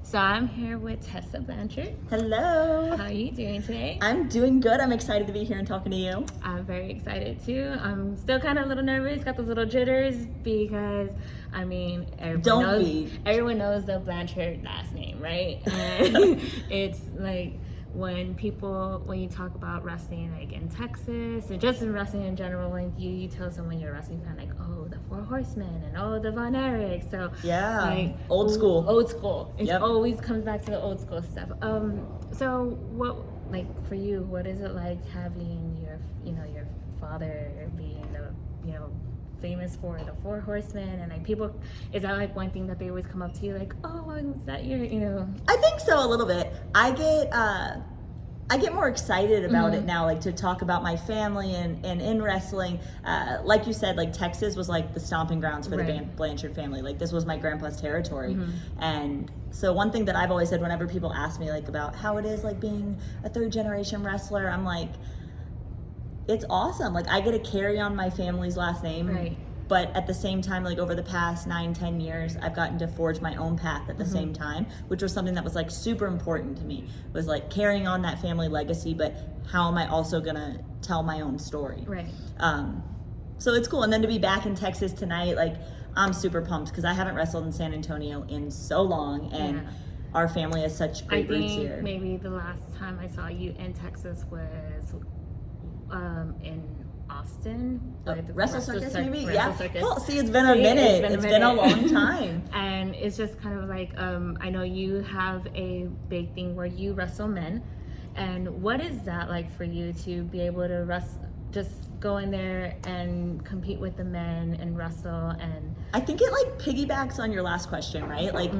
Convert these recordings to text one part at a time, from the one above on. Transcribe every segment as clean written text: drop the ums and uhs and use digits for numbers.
So I'm here with Tessa Blanchard. Hello. How are you doing today? I'm doing good. I'm excited to be here and talking to you. I'm very excited too. I'm still kind of a little nervous, got those little jitters because, I mean, everyone knows the Blanchard last name, right? And it's like when you talk about wrestling, like in Texas, or just in wrestling in general, when you tell someone you're a wrestling fan, like, oh, the Four Horsemen and oh, the Von Erichs. So yeah, like old school. It always comes back to the old school stuff. So what, like for you, what is it like having your father being famous for the Four Horsemen, and like people, is that like one thing that they always come up to you like, oh, is that your I think so, a little bit. I get more excited about it now, like to talk about my family and in wrestling. Like you said, like Texas was like the stomping grounds for the Blanchard family. Like this was my grandpa's territory. And so one thing that I've always said whenever people ask me like about how it is like being a third generation wrestler, I'm like, it's awesome. Like I get to carry on my family's last name. Right. But at the same time, like over the past 9-10 years, I've gotten to forge my own path at the same time, which was something that was like super important to me. It was like carrying on that family legacy, but how am I also gonna tell my own story? Right. So it's cool. And then to be back in Texas tonight, like I'm super pumped because I haven't wrestled in San Antonio in so long, and our family has such great roots here. I think maybe the last time I saw you in Texas was in Austin. Wrestle Circus, maybe? Wrestle Circus. Well, see, it's been a minute. It's been a long time. And it's just kind of like, I know you have a big thing where you wrestle men. And what is that like for you to be able to just go in there and compete with the men and wrestle? And I think it like piggybacks on your last question, right? Like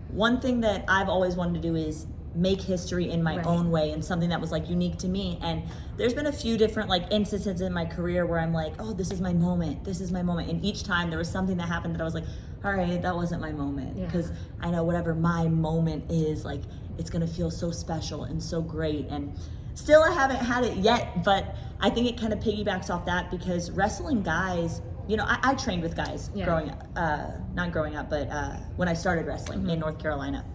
one thing that I've always wanted to do is make history in my own way, and something that was like unique to me. And there's been a few different like instances in my career where I'm like, oh, this is my moment, and each time there was something that happened that I was like, all right, that wasn't my moment, because I know whatever my moment is, like it's gonna feel so special and so great. And still I haven't had it yet, but I think it kind of piggybacks off that, because wrestling guys, I trained with guys not growing up, but when I started wrestling in North Carolina.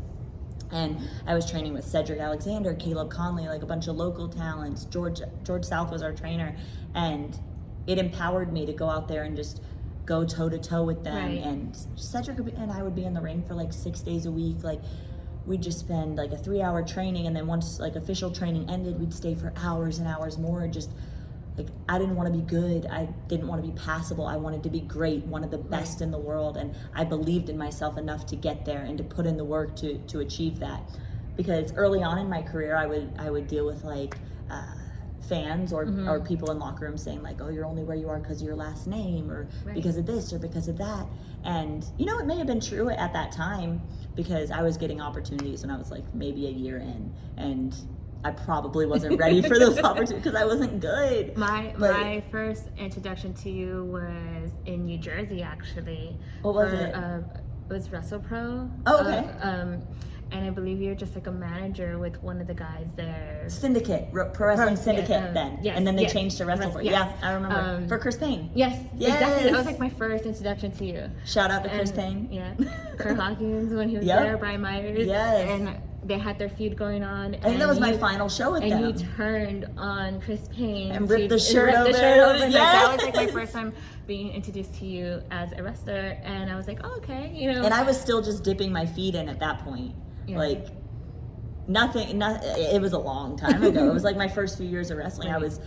And I was training with Cedric Alexander, Caleb Conley, like a bunch of local talents. George South was our trainer, and it empowered me to go out there and just go toe to toe with them. And Cedric and I would be in the ring for like 6 days a week. Like we'd just spend like a 3-hour training, and then once like official training ended, we'd stay for hours and hours more. Just like I didn't want to be good. I didn't want to be passable. I wanted to be great, one of the best in the world. And I believed in myself enough to get there and to put in the work to achieve that. Because early on in my career, I would deal with like fans or people in locker rooms saying like, oh, you're only where you are because of your last name, or because of this or because of that. And it may have been true at that time, because I was getting opportunities when I was like maybe a year in, and I probably wasn't ready for those opportunities because I wasn't good. My first introduction to you was in New Jersey, actually. What was it? It was WrestlePro. Oh, okay. And I believe you're just like a manager with one of the guys there. Syndicate, Pro Wrestling Syndicate then. Yes, and then they changed to WrestlePro. Yeah, I remember. For Chris Payne. Yes, exactly. That was like my first introduction to you. Shout out to Chris Payne. Yeah. Kurt Hawkins when he was there, Brian Myers. Yes. And they had their feud going on. I think that was my final show with them. And you turned on Chris Payne. And ripped the shirt over. Like, that was like my first time being introduced to you as a wrestler. And I was like, oh, okay, And I was still just dipping my feet in at that point. Like, nothing, it was a long time ago. It was like my first few years of wrestling. I was,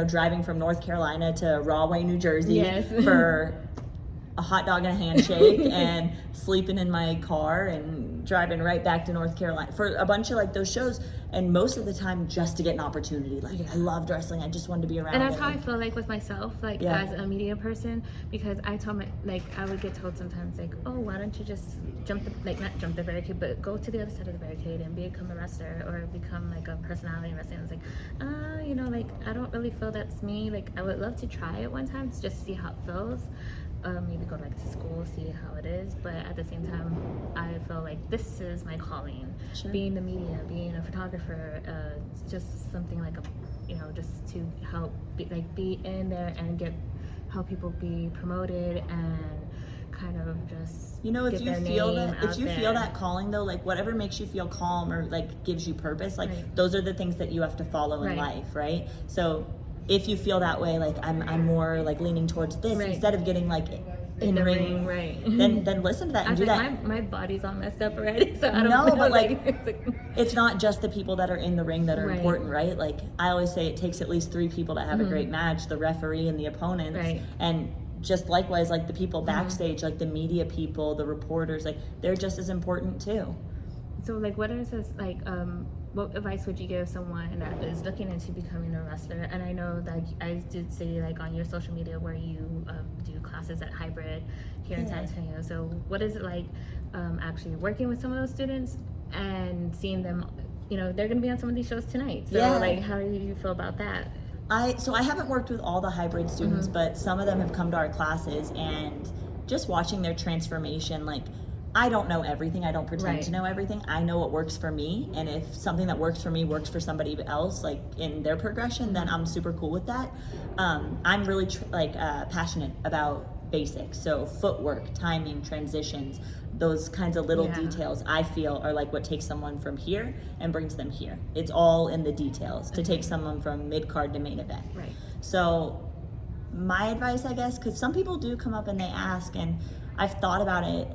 driving from North Carolina to Rahway, New Jersey for a hot dog and a handshake and sleeping in my car and driving right back to North Carolina for a bunch of like those shows, and most of the time just to get an opportunity. Like I loved wrestling, I just wanted to be around. And that's how I feel like with myself, like as a media person, because I would get told sometimes like, oh, why don't you just not jump the barricade, but go to the other side of the barricade and become a wrestler or become like a personality in wrestling. I was like, like I don't really feel that's me. Like I would love to try it one time to just see how it feels. Maybe go back to school, see how it is, but at the same time I feel like this is my calling. Being the media, being a photographer, just something like just to help be in there and help people be promoted and kind of just if you feel that calling though, like whatever makes you feel calm or like gives you purpose, like those are the things that you have to follow in life, right? So if you feel that way, like I'm more like leaning towards this instead of getting like in the ring, then listen to that and do that. My body's all messed up already, so I don't know. But like it's not just the people that are in the ring that are important, right? Like I always say, it takes at least 3 people to have a great match: the referee and the opponents, and just likewise, like the people backstage, like the media people, the reporters, like they're just as important too. So like, what advice would you give someone that is looking into becoming a wrestler? And I know that I did see like on your social media where you do classes at Hybrid here in San Antonio. So what is it like actually working with some of those students and seeing them, they're going to be on some of these shows tonight. So like, how do you feel about that? I haven't worked with all the Hybrid students, but some of them have come to our classes, and just watching their transformation, like I don't know everything. I don't pretend to know everything. I know what works for me, and if something that works for me works for somebody else, like in their progression, then I'm super cool with that. I'm really passionate about basics, so footwork, timing, transitions, those kinds of little details I feel are like what takes someone from here and brings them here. It's all in the details to take someone from mid-card to main event. So my advice, I guess, because some people do come up and they ask, and I've thought about it,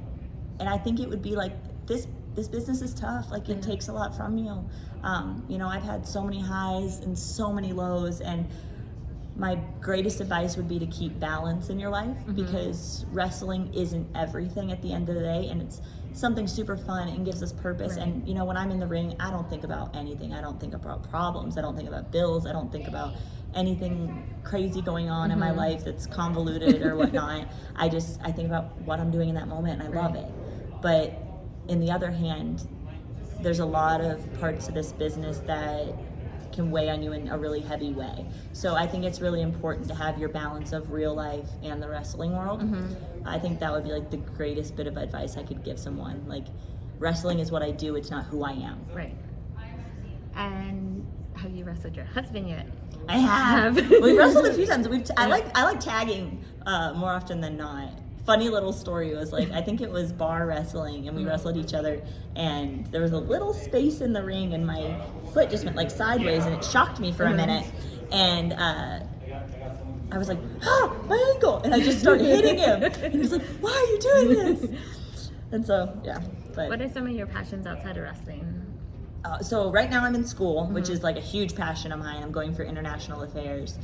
and I think it would be like, this business is tough. Like it takes a lot from you. I've had so many highs and so many lows, and my greatest advice would be to keep balance in your life, because wrestling isn't everything at the end of the day, and it's something super fun and gives us purpose. And when I'm in the ring, I don't think about anything. I don't think about problems. I don't think about bills. I don't think about anything crazy going on in my life that's convoluted or whatnot. I think about what I'm doing in that moment, and I love it. But in the other hand, there's a lot of parts of this business that can weigh on you in a really heavy way. So I think it's really important to have your balance of real life and the wrestling world. I think that would be like the greatest bit of advice I could give someone. Like, wrestling is what I do, it's not who I am. Right. And have you wrestled your husband yet? I have. We wrestled a few times. I like tagging more often than not. Funny little story was like, I think it was bar wrestling, and we wrestled each other, and there was a little space in the ring, and my foot just went like sideways, and it shocked me for a minute, and I was like, my ankle, and I just started hitting him, and he was like, why are you doing this? And so what are some of your passions outside of wrestling? So right now I'm in school, which is like a huge passion of mine. I'm going for international affairs.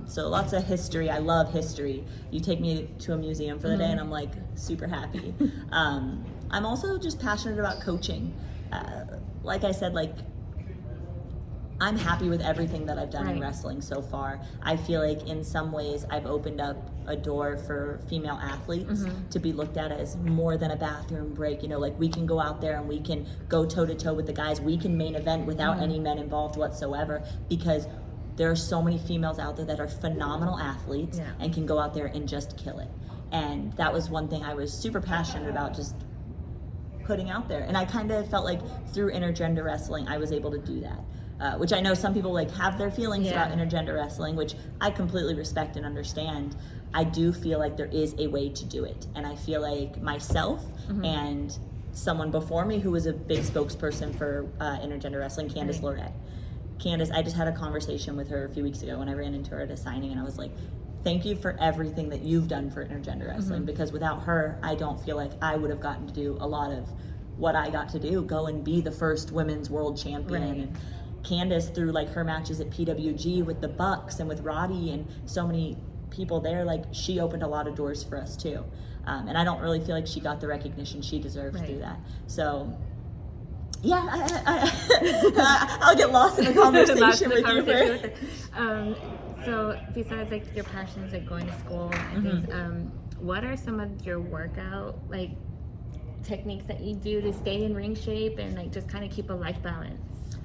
So lots of history. I love history. You take me to a museum for the day and I'm like super happy. I'm also just passionate about coaching. Like I said, like I'm happy with everything that I've done in wrestling so far. I feel like in some ways I've opened up a door for female athletes to be looked at as more than a bathroom break. Like we can go out there and we can go toe to toe with the guys. We can main event without any men involved whatsoever, because there are so many females out there that are phenomenal athletes and can go out there and just kill it. And that was one thing I was super passionate about, just putting out there. And I kind of felt like through intergender wrestling, I was able to do that. Which I know some people like have their feelings about intergender wrestling, which I completely respect and understand. I do feel like there is a way to do it. And I feel like myself and someone before me who was a big spokesperson for intergender wrestling, Candice Lorette. Candice, I just had a conversation with her a few weeks ago when I ran into her at a signing, and I was like, thank you for everything that you've done for intergender wrestling, because without her, I don't feel like I would have gotten to do a lot of what I got to do, go and be the first women's world champion. And Candice, through like her matches at PWG with the Bucks and with Roddy and so many people there, like she opened a lot of doors for us too. And I don't really feel like she got the recognition she deserves through that. So yeah, I'll get lost in the conversation with you. So besides like your passions, like going to school and things, what are some of your workout like techniques that you do to stay in ring shape and like just kind of keep a life balance?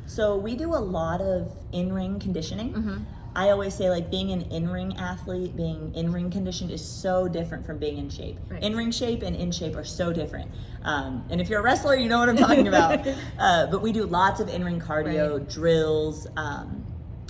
So we do a lot of in-ring conditioning. I always say like being an in-ring athlete, being in-ring conditioned is so different from being in shape. In-ring shape and in shape are so different. And if you're a wrestler, you know what I'm talking about. But we do lots of in-ring cardio, drills.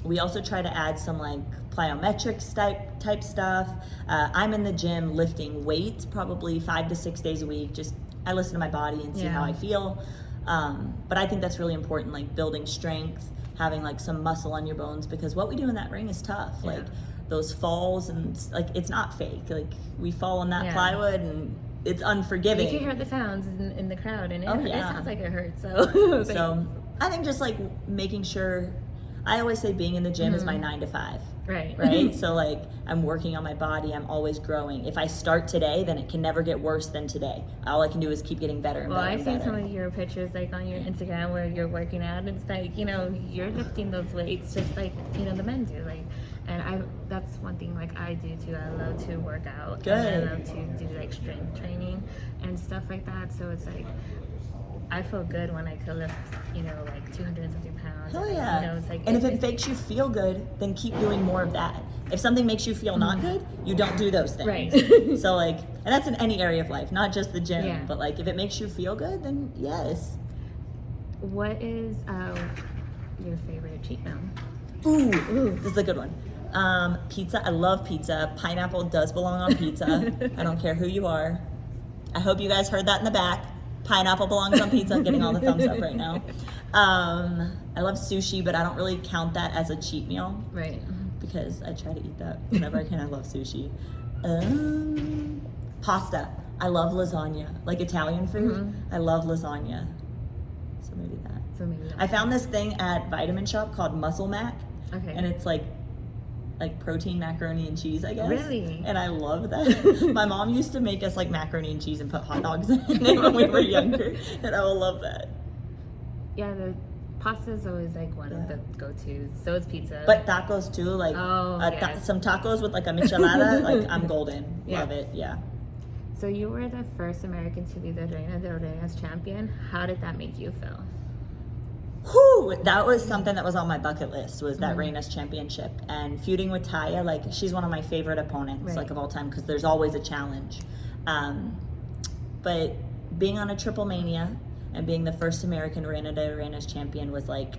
We also try to add some like plyometrics type stuff. I'm in the gym lifting weights probably 5 to 6 days a week. Just I listen to my body and see how I feel. But I think that's really important, like building strength, having like some muscle on your bones, because what we do in that ring is tough. Like those falls, and like it's not fake. Like we fall on that plywood and it's unforgiving. You can hear the sounds in the crowd, and it sounds like it hurts. So, so I think just like making sure. I always say being in the gym is my 9 to 5. Right. So like I'm working on my body. I'm always growing. If I start today, then it can never get worse than today. All I can do is keep getting better and better. Well, I've seen some of your pictures like on your Instagram where you're working out, and it's like, you know, you're lifting those weights just like, you know, the men do. Like, and that's one thing like I do too. I love to work out. Good. And I love to do like strength training and stuff like that. So it's like I feel good when I could lift, you know, like 200 and something pounds. Hell yeah. You know, it's like, and if it makes you feel good, then keep doing more of that. If something makes you feel not good, you don't do those things. Right. So like, and that's in any area of life, not just the gym, but like if it makes you feel good, then yes. What is your favorite cheat meal? Ooh, this is a good one. Pizza. I love pizza. Pineapple does belong on pizza. I don't care who you are. I hope you guys heard that in the back. Pineapple belongs on pizza. I'm getting all the thumbs up right now. I love sushi, but I don't really count that as a cheat meal. Right. Because I try to eat that whenever I can. I love sushi. Pasta. I love lasagna. Like Italian food. I love lasagna. So maybe that. I found this thing at Vitamin Shop called Muscle Mac. Okay. And it's like protein macaroni and cheese, I guess. Really? And I love that. My mom used to make us like macaroni and cheese and put hot dogs in it when we were younger, and I will love that. Yeah, the pasta is always like one of the go-tos. So is pizza. But tacos too, like some tacos with like a michelada, like I'm golden. Love it, So you were the first American to be the Reina de Reinas champion. How did that make you feel? Whew, that was something that was on my bucket list, was that Reina's championship. And feuding with Taya, like she's one of my favorite opponents like of all time, because there's always a challenge. But being on a Triple Mania and being the first American Reina de Reinas champion was like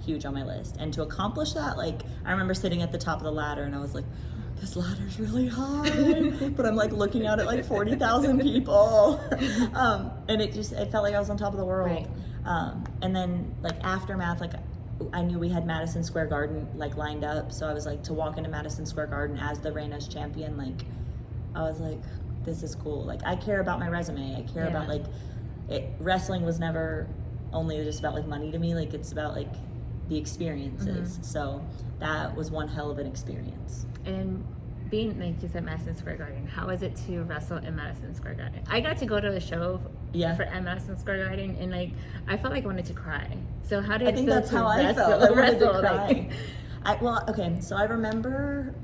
huge on my list. And to accomplish that, like I remember sitting at the top of the ladder and I was like, this ladder's really high, but I'm like looking out at like 40,000 people. And it felt like I was on top of the world. Right. And then like aftermath, like I knew we had Madison Square Garden like lined up. So I was like, to walk into Madison Square Garden as the Reina's champion, like I was like, this is cool. Like I care about my resume. I care about like wrestling was never only just about like money to me. Like it's about like the experiences. So that was one hell of an experience. And being, like you said, Madison Square Garden, how is it to wrestle in Madison Square Garden? I got to go to a show at Madison Square Garden, and like I felt like I wanted to cry. So how did I think that's how I felt. I wanted to cry. So I remember.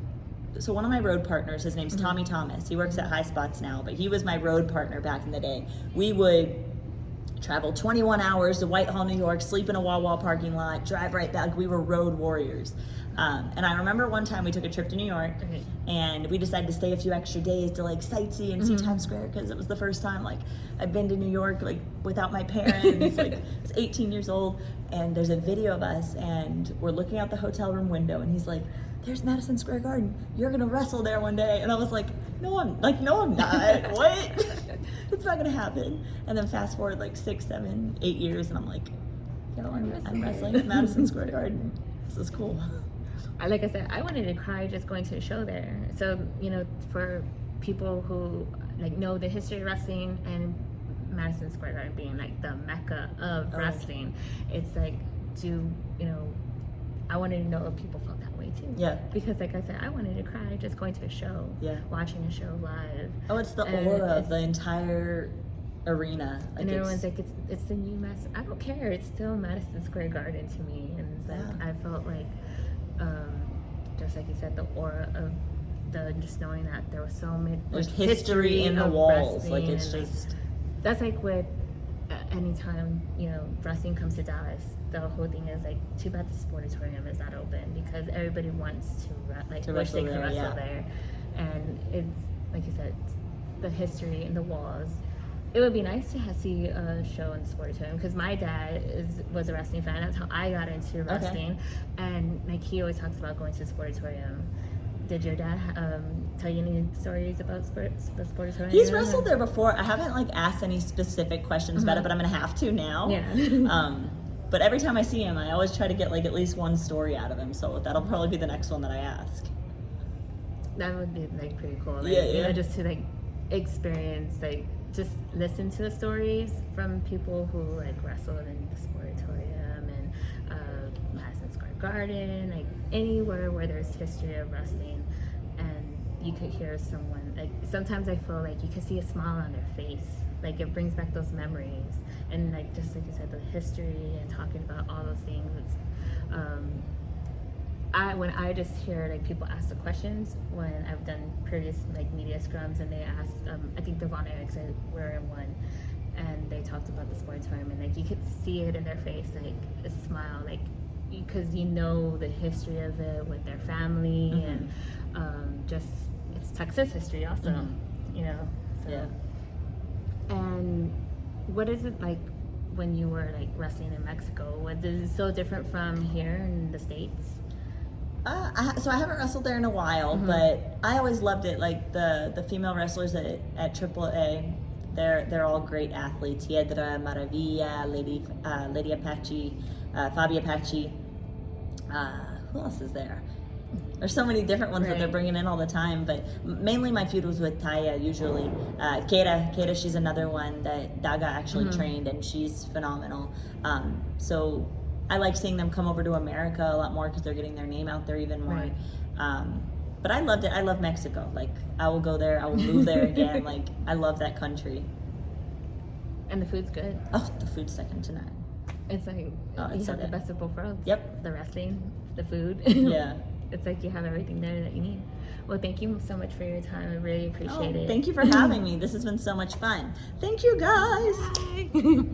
So one of my road partners, his name's Tommy Thomas. He works at High Spots now, but he was my road partner back in the day. We would travel 21 hours to Whitehall, New York, sleep in a Wawa parking lot, drive right back. We were road warriors. And I remember one time we took a trip to New York, and we decided to stay a few extra days to like sightsee and see Times Square, because it was the first time like I'd been to New York like without my parents. Like I was 18 years old, and there's a video of us, and we're looking out the hotel room window, and he's like, there's Madison Square Garden. You're gonna wrestle there one day. And I was like, no, I'm not. What? It's not gonna happen. And then fast forward like 6, 7, 8 years, and I'm like, I'm wrestling at Madison Square Garden. This is cool. Like I said, I wanted to cry just going to a show there. So, you know, for people who like know the history of wrestling and Madison Square Garden being like the mecca of wrestling, it's like, I wanted to know if people felt that way too. Yeah. Because like I said, I wanted to cry just going to a show. Yeah. Watching a show live. Oh, it's the aura of the entire arena. Like, and everyone's like, it's the new mess. I don't care. It's still Madison Square Garden to me. And it's like, I felt like, just like you said, the aura of just knowing that there was so much there's history in the walls. Like it's just that's like with anytime wrestling comes to Dallas, the whole thing is like, too bad the sportatorium is not open, because everybody wants to wish they could wrestle there. And it's like you said, it's the history in the walls. it would be nice to see a show in the sportatorium, because my dad was a wrestling fan. That's how I got into wrestling. And like, he always talks about going to the sportatorium. Did your dad tell you any stories about the sportatorium? He's wrestled there before. I haven't like asked any specific questions about it, but I'm gonna have to now. Yeah. But every time I see him, I always try to get like at least one story out of him. So that'll probably be the next one that I ask. That would be like pretty cool. Like, Yeah. You know, just to like experience, like just listen to the stories from people who like wrestled in the sportatorium and Madison Square Garden, like anywhere where there's history of wrestling, and you could hear someone, like sometimes I feel like you could see a smile on their face. Like it brings back those memories, and like just like you said, the history and talking about all those things. It's when I just hear like people ask the questions when I've done previous like media scrums, and they asked, I think the Von Erichs were in one, and they talked about the sportatorium, and like you could see it in their face, like a smile, like because you know the history of it with their family, and just it's Texas history also, you know. So. Yeah. And what is it like when you were like wrestling in Mexico? Is it so different from here in the States? So I haven't wrestled there in a while, but I always loved it. Like the female wrestlers at PWE, they're all great athletes. Hiedra, Maravilla, Lady Apache, Fabi Apache. Who else is there? There's so many different ones that they're bringing in all the time, but mainly my feud was with Taya usually. Keira, she's another one that Daga actually trained, and she's phenomenal. So I like seeing them come over to America a lot more because they're getting their name out there even more. But I loved it. I love Mexico. Like, I will go there. I will move there again. Like, I love that country. And the food's good. Oh, the food's second to none. It's like you have the best of both worlds. Yep. The wrestling, the food. Yeah. It's like you have everything there that you need. Well, thank you so much for your time. I really appreciate it. Thank you for having me. This has been so much fun. Thank you, guys. Bye.